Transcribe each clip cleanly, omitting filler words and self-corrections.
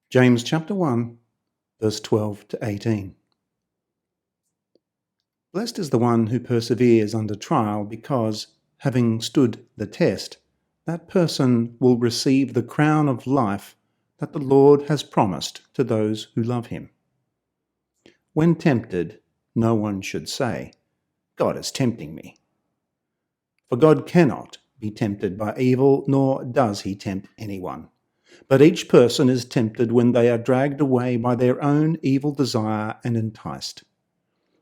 James chapter 1, verse 12 to 18. Blessed is the one who perseveres under trial, because, having stood the test, that person will receive the crown of life that the Lord has promised to those who love him. When tempted, no one should say, "God is tempting me." For God cannot be tempted by evil, nor does he tempt anyone. But each person is tempted when they are dragged away by their own evil desire and enticed.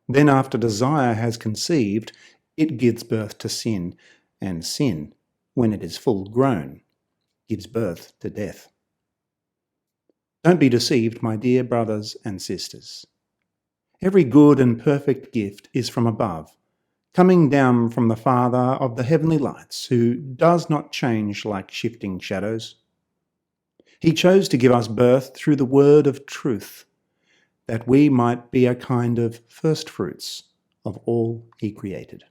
Then after desire has conceived, it gives birth to sin, and sin, when it is full grown, gives birth to death. Don't be deceived, my dear brothers and sisters. Every good and perfect gift is from above, coming down from the Father of the heavenly lights, who does not change like shifting shadows. He chose to give us birth through the word of truth, that we might be a kind of first fruits of all he created.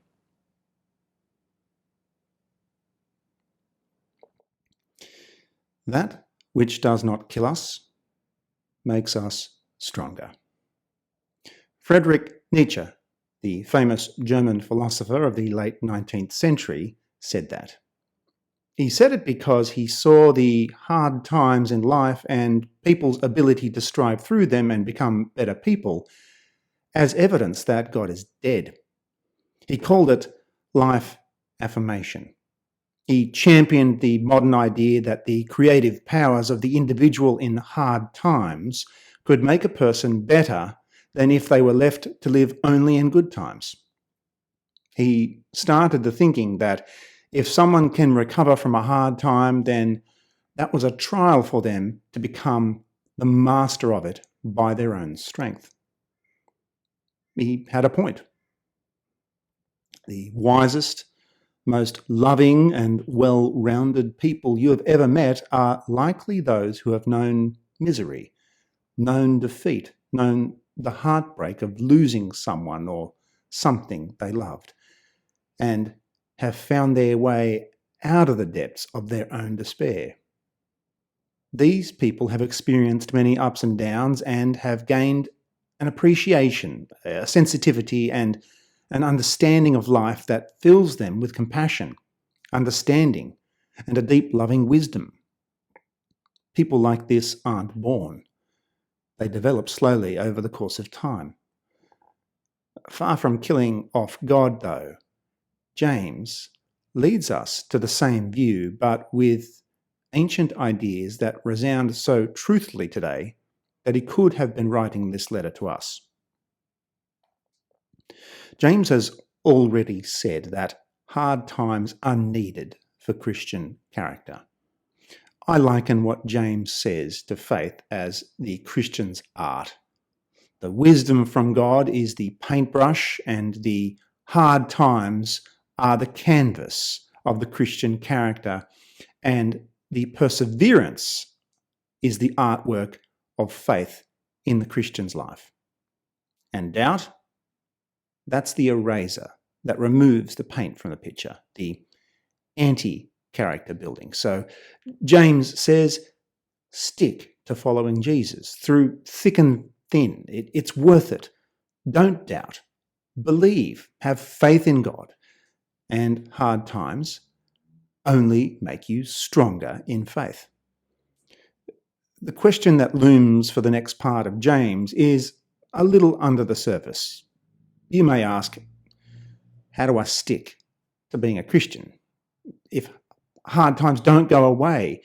That which does not kill us makes us stronger. Friedrich Nietzsche, the famous German philosopher of the late 19th century, said that. He said it because he saw the hard times in life and people's ability to strive through them and become better people as evidence that God is dead. He called it life affirmation. He championed the modern idea that the creative powers of the individual in hard times could make a person better than if they were left to live only in good times. He started the thinking that if someone can recover from a hard time, then that was a trial for them to become the master of it by their own strength. He had a point. The wisest, most loving and well-rounded people you have ever met are likely those who have known misery, known defeat, known the heartbreak of losing someone or something they loved, and have found their way out of the depths of their own despair. These people have experienced many ups and downs and have gained an appreciation, a sensitivity, and an understanding of life that fills them with compassion, understanding, and a deep loving wisdom. People like this aren't born. They develop slowly over the course of time. Far from killing off God, though, James leads us to the same view, but with ancient ideas that resound so truthfully today that he could have been writing this letter to us. James has already said that hard times are needed for Christian character. I liken what James says to faith as the Christian's art. The wisdom from God is the paintbrush, and the hard times are the canvas of the Christian character, and the perseverance is the artwork of faith in the Christian's life. And doubt? That's the eraser that removes the paint from the picture, the anti-character building. So James says, stick to following Jesus through thick and thin. It's worth it. Don't doubt. Believe. Have faith in God. And hard times only make you stronger in faith. The question that looms for the next part of James is a little under the surface. You may ask, how do I stick to being a Christian? If hard times don't go away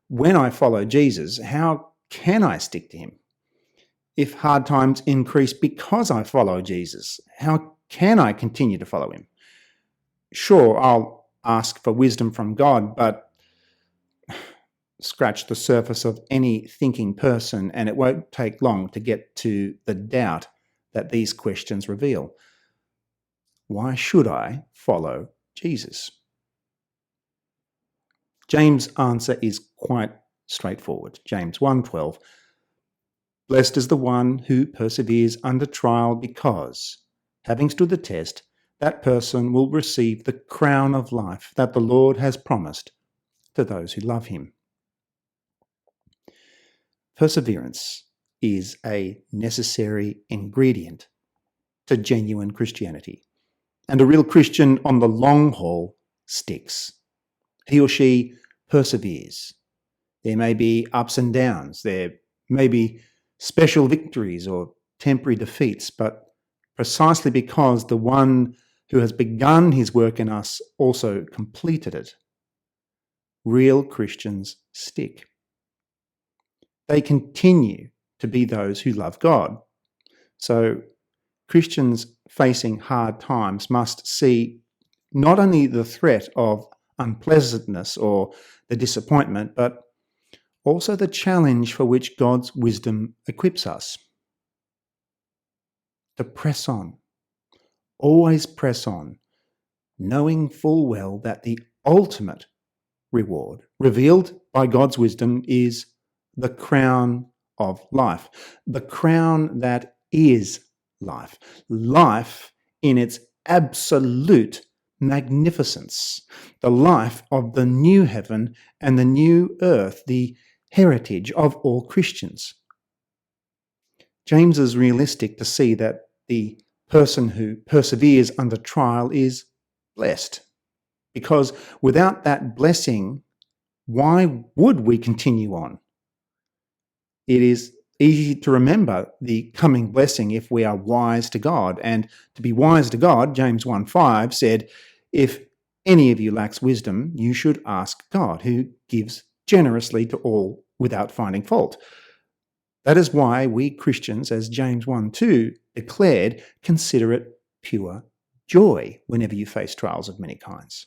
when I follow Jesus, how can I stick to him? If hard times increase because I follow Jesus, how can I continue to follow him? Sure, I'll ask for wisdom from God, but scratch the surface of any thinking person, and it won't take long to get to the doubt that these questions reveal. Why should I follow Jesus? James' answer is quite straightforward. James 1:12. Blessed is the one who perseveres under trial, because, having stood the test, that person will receive the crown of life that the Lord has promised to those who love him. Perseverance is a necessary ingredient to genuine Christianity. And a real Christian on the long haul sticks. He or she perseveres. There may be ups and downs. There may be special victories or temporary defeats, but precisely because the one who has begun his work in us also completed it, real Christians stick. They continue to be those who love God. So Christians facing hard times must see not only the threat of unpleasantness or the disappointment, but also the challenge for which God's wisdom equips us. To press on, always press on, knowing full well that the ultimate reward revealed by God's wisdom is the crown of life, the crown that is life, life in its absolute magnificence, the life of the new heaven and the new earth, the heritage of all Christians. James is realistic to see that the person who perseveres under trial is blessed, because without that blessing, why would we continue on? It is easy to remember the coming blessing if we are wise to God. And to be wise to God, James 1:5 said, if any of you lacks wisdom, you should ask God, who gives generously to all without finding fault. That is why we Christians, as James 1:2 declared, consider it pure joy whenever you face trials of many kinds.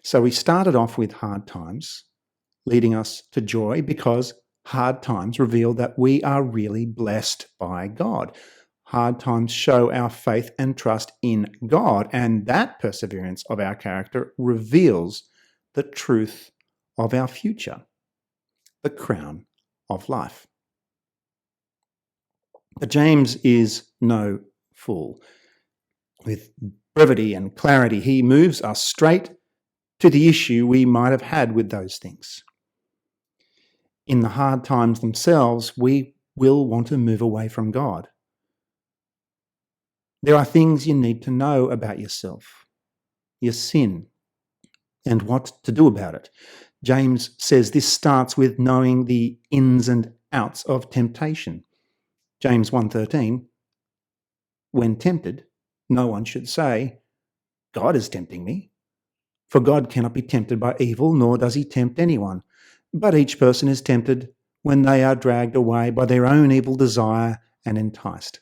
So we started off with hard times, leading us to joy because hard times reveal that we are really blessed by God. Hard times show our faith and trust in God, and that perseverance of our character reveals the truth of our future, the crown of life. But James is no fool. With brevity and clarity, he moves us straight to the issue we might have had with those things. In the hard times themselves, we will want to move away from God. There are things you need to know about yourself, your sin, and what to do about it. James says this starts with knowing the ins and outs of temptation. James 1:13, when tempted, no one should say, God is tempting me. For God cannot be tempted by evil, nor does he tempt anyone. But each person is tempted when they are dragged away by their own evil desire and enticed.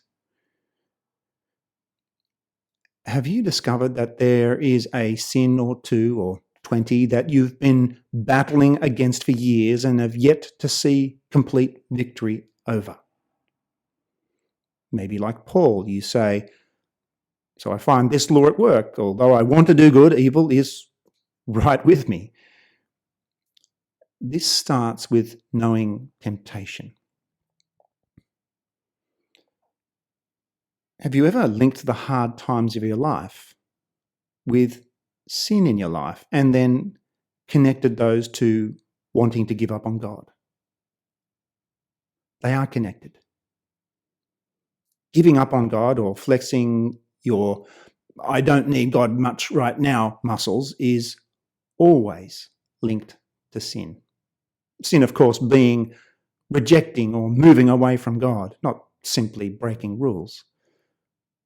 Have you discovered that there is a sin or 2 or 20 that you've been battling against for years and have yet to see complete victory over? Maybe like Paul, you say, so I find this law at work. Although I want to do good, evil is right with me. This starts with knowing temptation. Have you ever linked the hard times of your life with sin in your life and then connected those to wanting to give up on God? They are connected. Giving up on God or flexing your I don't need God much right now muscles is always linked to sin. Sin, of course, being rejecting or moving away from God, not simply breaking rules.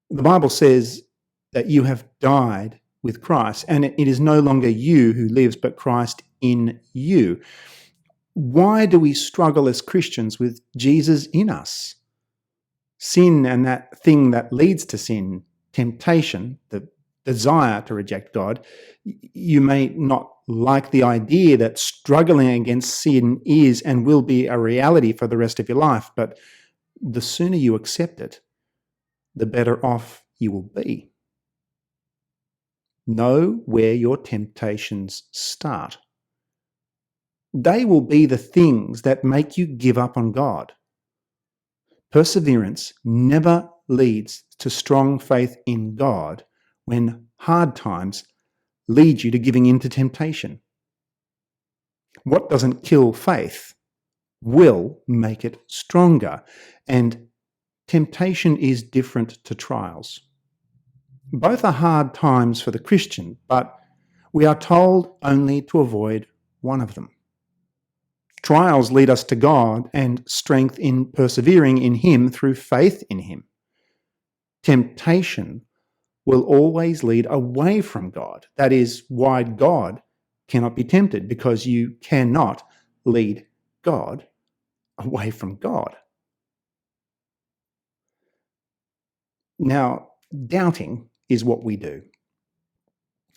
The Bible says that you have died with Christ, and it is no longer you who lives, but Christ in you. Why do we struggle as Christians with Jesus in us? Sin and that thing that leads to sin, temptation, the desire to reject God, you may not like the idea that struggling against sin is and will be a reality for the rest of your life, but the sooner you accept it, the better off you will be. Know where your temptations start. They will be the things that make you give up on God. Perseverance never leads to strong faith in God when hard times lead you to giving in to temptation. What doesn't kill faith will make it stronger. And temptation is different to trials. Both are hard times for the Christian, but we are told only to avoid one of them. Trials lead us to God and strength in persevering in Him through faith in Him. Temptation will always lead away from God. That is why God cannot be tempted, because you cannot lead God away from God. Now, doubting is what we do.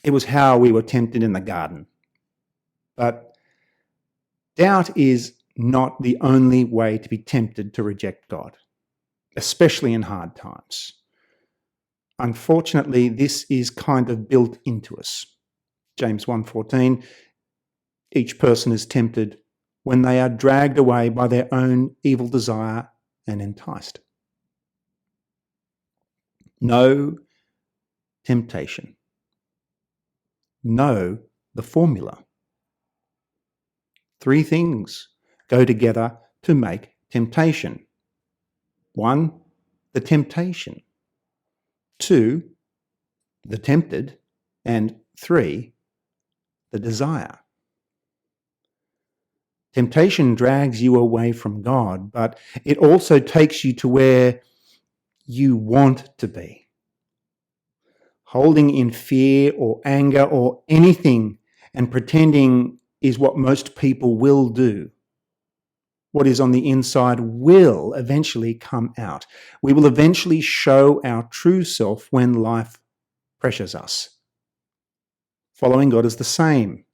It was how we were tempted in the garden. But doubt is not the only way to be tempted to reject God, especially in hard times. Unfortunately, this is kind of built into us. James 1:14, each person is tempted when they are dragged away by their own evil desire and enticed. Know temptation. Know the formula. 3 things go together to make temptation. 1, the temptation. 2, the tempted. And 3, the desire. Temptation drags you away from God, but it also takes you to where you want to be. Holding in fear or anger or anything and pretending is what most people will do. What is on the inside will eventually come out. We will eventually show our true self when life pressures us. Following God is the same.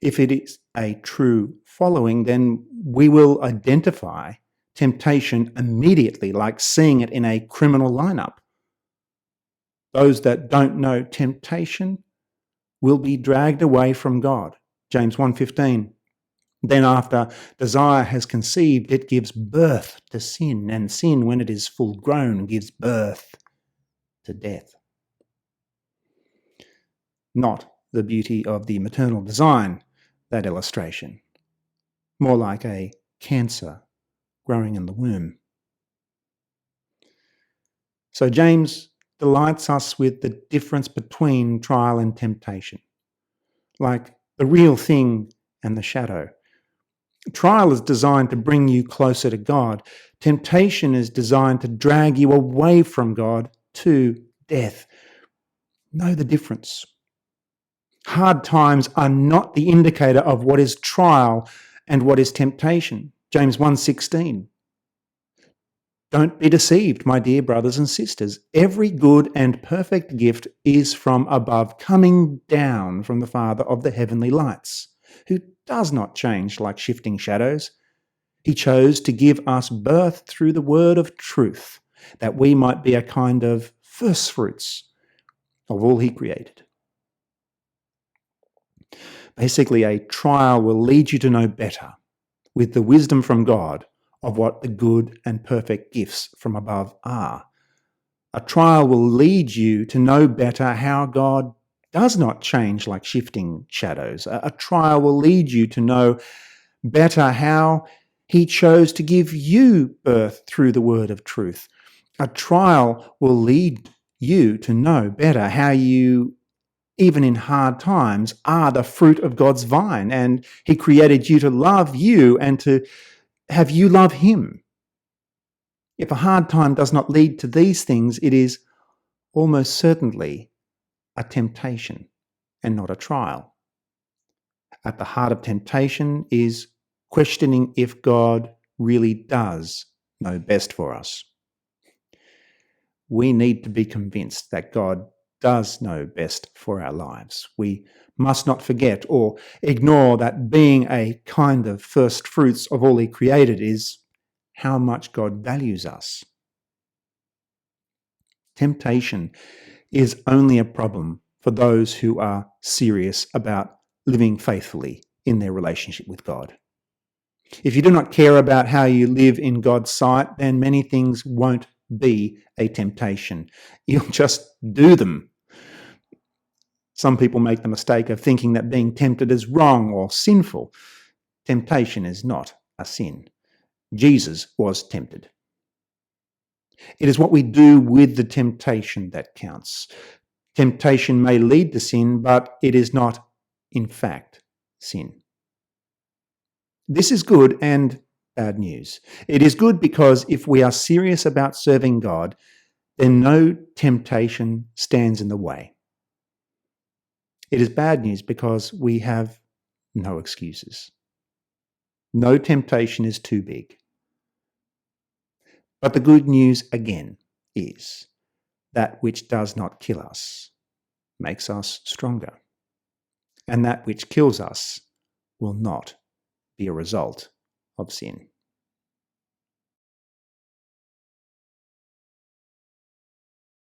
If it is a true following, then we will identify temptation immediately, like seeing it in a criminal lineup. Those that don't know temptation will be dragged away from God. James 1:15. Then after desire has conceived, it gives birth to sin, and sin, when it is full grown, gives birth to death. Not the beauty of the maternal design, that illustration. More like a cancer growing in the womb. So James delights us with the difference between trial and temptation, like the real thing and the shadow. Trial is designed to bring you closer to God. Temptation is designed to drag you away from God to death. Know the difference. Hard times are not the indicator of what is trial and what is temptation. James 1:16. Don't be deceived, my dear brothers and sisters. Every good and perfect gift is from above, coming down from the Father of the heavenly lights, who does not change like shifting shadows. He chose to give us birth through the word of truth, that we might be a kind of first fruits of all He created. Basically, a trial will lead you to know better, with the wisdom from God, of what the good and perfect gifts from above are. A trial will lead you to know better how God does not change like shifting shadows. A trial will lead you to know better how He chose to give you birth through the word of truth. A trial will lead you to know better how you, even in hard times, are the fruit of God's vine, and He created you to love you and to have you love Him. If a hard time does not lead to these things, it is almost certainly a temptation and not a trial. At the heart of temptation is questioning if God really does know best for us. We need to be convinced that God does know best for our lives. We must not forget or ignore that being a kind of first fruits of all He created is how much God values us. Temptation is only a problem for those who are serious about living faithfully in their relationship with God. If you do not care about how you live in God's sight, then many things won't be a temptation. You'll just do them. Some people make the mistake of thinking that being tempted is wrong or sinful. Temptation is not a sin. Jesus was tempted. It is what we do with the temptation that counts. Temptation may lead to sin, but it is not, in fact, sin. This is good and bad news. It is good because if we are serious about serving God, then no temptation stands in the way. It is bad news because we have no excuses. No temptation is too big. But the good news, again, is that which does not kill us makes us stronger. And that which kills us will not be a result of sin.